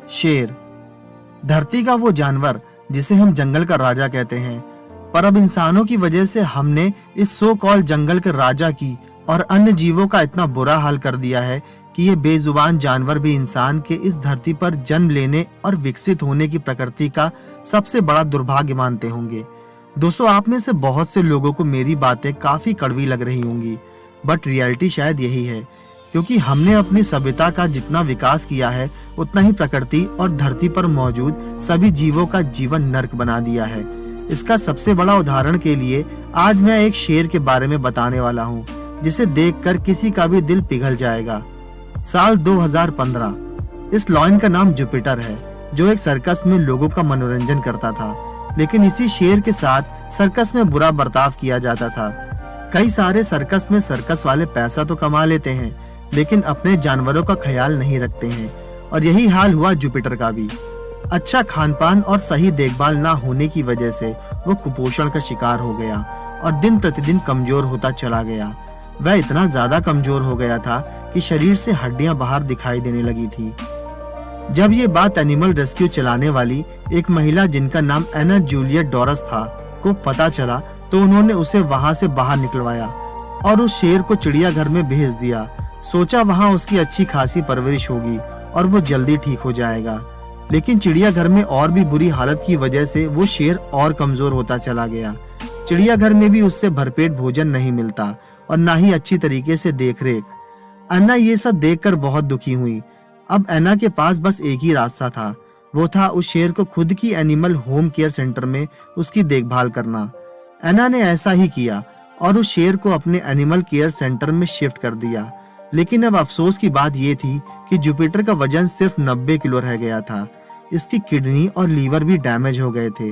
शेर, धरती का वो जानवर जिसे हम जंगल का राजा कहते हैं, पर अब इंसानों की वजह से हमने इस सो कॉल जंगल के राजा की और अन्य जीवों का इतना बुरा हाल कर दिया है कि ये बेजुबान जानवर भी इंसान के इस धरती पर जन्म लेने और विकसित होने की प्रकृति का सबसे बड़ा दुर्भाग्य मानते होंगे। दोस्तों, आप में से बहुत से लोगों को मेरी बातें काफी कड़वी लग रही होंगी, बट रियलिटी शायद यही है, क्योंकि हमने अपनी सभ्यता का जितना विकास किया है उतना ही प्रकृति और धरती पर मौजूद सभी जीवों का जीवन नर्क बना दिया है। इसका सबसे बड़ा उदाहरण के लिए आज मैं एक शेर के बारे में बताने वाला हूँ, जिसे देखकर किसी का भी दिल पिघल जाएगा। साल 2015। इस लॉयन का नाम जुपिटर है, जो एक सर्कस में लोगों का मनोरंजन करता था, लेकिन इसी शेर के साथ सर्कस में बुरा बर्ताव किया जाता था। कई सारे सर्कस में सर्कस वाले पैसा तो कमा लेते हैं, लेकिन अपने जानवरों का ख्याल नहीं रखते हैं, और यही हाल हुआ जुपिटर का भी। अच्छा खानपान और सही देखभाल ना होने की वजह से वो कुपोषण का शिकार हो गया और दिन प्रतिदिन कमजोर होता चला गया। वह इतना ज्यादा कमजोर हो गया था कि शरीर से हड्डियां बाहर दिखाई देने लगी थी। जब ये बात एनिमल रेस्क्यू चलाने वाली एक महिला जिनका नाम एना जूलियट डॉरस था को पता चला, तो उन्होंने उसे वहां से बाहर निकलवाया और उस शेर को चिड़ियाघर में भेज दिया। सोचा वहां उसकी अच्छी खासी परवरिश होगी और वो जल्दी ठीक हो जाएगा, लेकिन चिड़ियाघर में और भी बुरी हालत की वजह से वो शेर और कमजोर होता चला गया। चिड़ियाघर में भी उससे भरपेट भोजन नहीं मिलता और ना ही अच्छी तरीके से देखरेख। अन्ना ये सब देखकर बहुत दुखी हुई। अब अन्ना के पास बस एक ही रास्ता था, वो था उस शेर को खुद की एनिमल होम केयर सेंटर में उसकी देखभाल करना। अन्ना ने ऐसा ही किया और उस शेर को अपने एनिमल केयर सेंटर में शिफ्ट कर दिया। लेकिन अब अफसोस की बात यह थी कि जुपिटर का वजन सिर्फ 90 किलो रह गया था। इसकी किडनी और लीवर भी डैमेज हो गए थे।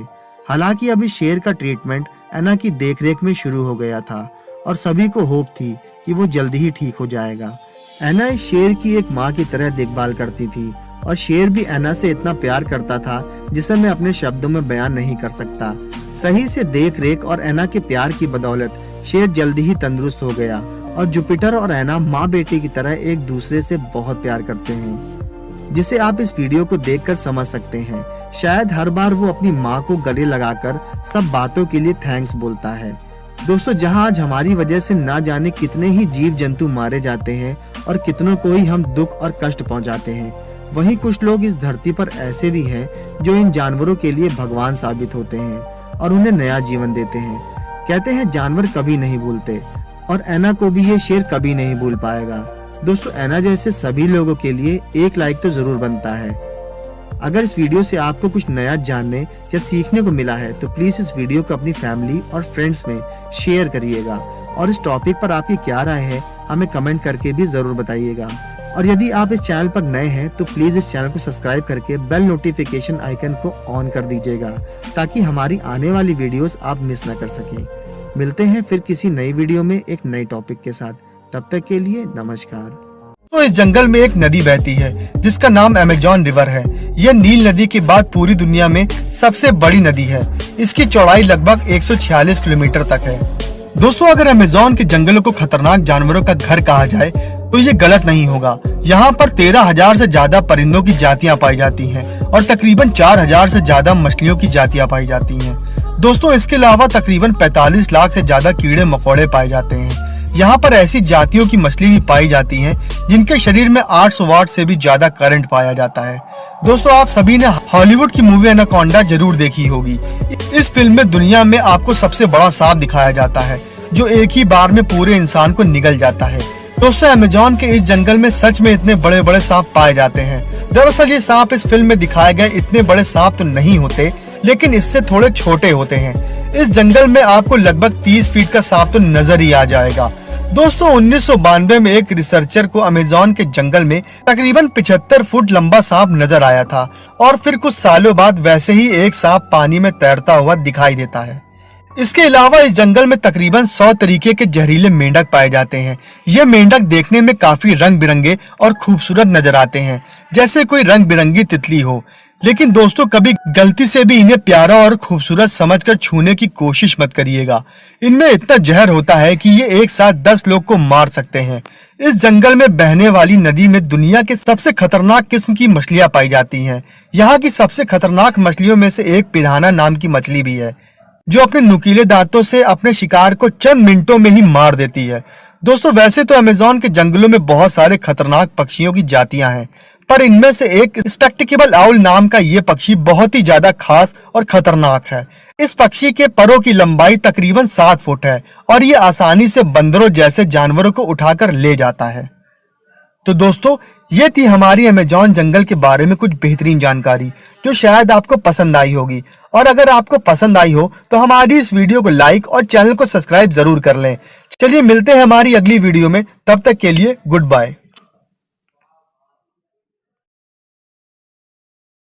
हालांकि अभी शेर का ट्रीटमेंट अन्ना की देखरेख में शुरू हो गया था और सभी को होप थी कि वो जल्दी ही ठीक हो जाएगा। अन्ना इस शेर की एक माँ की तरह देखभाल करती थी और शेर भी अन्ना से इतना प्यार करता था जिसे मैं अपने शब्दों में बयान नहीं कर सकता। सही से देखरेख और अन्ना के प्यार की बदौलत शेर जल्दी ही तंदुरुस्त हो गया और जुपिटर और अन्ना माँ बेटे की तरह एक दूसरे से बहुत प्यार करते हैं, जिसे आप इस वीडियो को देखकर समझ सकते हैं। शायद हर बार वो अपनी माँ को गले लगाकर सब बातों के लिए थैंक्स बोलता है। दोस्तों, जहां आज हमारी वजह से ना जाने कितने ही जीव जंतु मारे जाते हैं और कितनों को ही हम दुख और कष्ट पहुंचाते हैं, वहीं कुछ लोग इस धरती पर ऐसे भी हैं जो इन जानवरों के लिए भगवान साबित होते हैं और उन्हें नया जीवन देते हैं। कहते हैं जानवर कभी नहीं भूलते, और अन्ना को भी ये शेर कभी नहीं भूल पाएगा। दोस्तों, अन्ना जैसे सभी लोगों के लिए एक लाइक तो जरूर बनता है। अगर इस वीडियो से आपको कुछ नया जानने या सीखने को मिला है तो प्लीज इस वीडियो को अपनी फैमिली और फ्रेंड्स में शेयर करिएगा, और इस टॉपिक पर आपकी क्या राय है हमें कमेंट करके भी जरूर बताइएगा। और यदि आप इस चैनल पर नए हैं तो प्लीज इस चैनल को सब्सक्राइब करके बेल नोटिफिकेशन आइकन को ऑन कर दीजिएगा, ताकि हमारी आने वाली वीडियोस आप मिस न कर सकें। मिलते हैं फिर किसी नई वीडियो में एक नई टॉपिक के साथ। तब तक के लिए नमस्कार। तो इस जंगल में एक नदी बहती है जिसका नाम अमेज़न रिवर है। यह नील नदी के बाद पूरी दुनिया में सबसे बड़ी नदी है। इसकी चौड़ाई लगभग 146 किलोमीटर तक है। दोस्तों, अगर अमेज़न के जंगलों को खतरनाक जानवरों का घर कहा जाए तो ये गलत नहीं होगा। यहाँ पर 13,000 से ज्यादा परिंदों की जातियाँ पाई जाती हैं और तकरीबन 4,000 से ज्यादा मछलियों की जातियाँ पाई जाती हैं। दोस्तों, इसके अलावा तकरीबन 45 लाख से ज्यादा कीड़े मकोड़े पाए जाते हैं। यहाँ पर ऐसी जातियों की मछली भी पाई जाती हैं जिनके शरीर में 800 वाट से भी ज्यादा करंट पाया जाता है। दोस्तों, आप सभी ने हॉलीवुड की मूवी एनाकोंडा जरूर देखी होगी। इस फिल्म में दुनिया में आपको सबसे बड़ा सांप दिखाया जाता है जो एक ही बार में पूरे इंसान को निगल जाता है। दोस्तों, अमेज़न के इस जंगल में सच में इतने बड़े बड़े सांप पाए जाते हैं। दरअसल ये सांप इस फिल्म में दिखाए गए इतने बड़े सांप तो नहीं होते, लेकिन इससे थोड़े छोटे होते हैं। इस जंगल में आपको लगभग 30 फीट का सांप तो नजर ही आ जाएगा। दोस्तों, 1992 में एक रिसर्चर को अमेज़न के जंगल में तकरीबन 75 फुट लंबा सांप नजर आया था, और फिर कुछ सालों बाद वैसे ही एक सांप पानी में तैरता हुआ दिखाई देता है। इसके अलावा इस जंगल में तकरीबन 100 तरीके के जहरीले मेंढक पाए जाते हैं। ये मेंढक देखने में काफी रंग बिरंगे और खूबसूरत नजर आते हैं, जैसे कोई रंग बिरंगी तितली हो। लेकिन दोस्तों कभी गलती से भी इन्हें प्यारा और खूबसूरत समझकर छूने की कोशिश मत करिएगा। इनमें इतना जहर होता है कि ये एक साथ 10 लोग को मार सकते हैं। इस जंगल में बहने वाली नदी में दुनिया के सबसे खतरनाक किस्म की मछलियां पाई जाती हैं। यहाँ की सबसे खतरनाक मछलियों में से एक पिरान्हा नाम की मछली भी है, जो अपने नुकीले दांतों से अपने शिकार को चंद मिनटों में ही मार देती है। दोस्तों वैसे तो अमेज़न के जंगलों में बहुत सारे खतरनाक पक्षियों की जातियां हैं, पर इनमें से एक स्पेक्टेकल आउल नाम का ये पक्षी बहुत ही ज्यादा खास और खतरनाक है। इस पक्षी के परों की लंबाई तकरीबन 7 फुट है और ये आसानी से बंदरों जैसे जानवरों को उठाकर ले जाता है। तो दोस्तों ये थी हमारी अमेज़न जंगल के बारे में कुछ बेहतरीन जानकारी जो शायद आपको पसंद आई होगी। और अगर आपको पसंद आई हो तो हमारी इस वीडियो को लाइक और चैनल को सब्सक्राइब जरूर कर लें। चलिए मिलते हैं हमारी अगली वीडियो में, तब तक के लिए गुड बाय।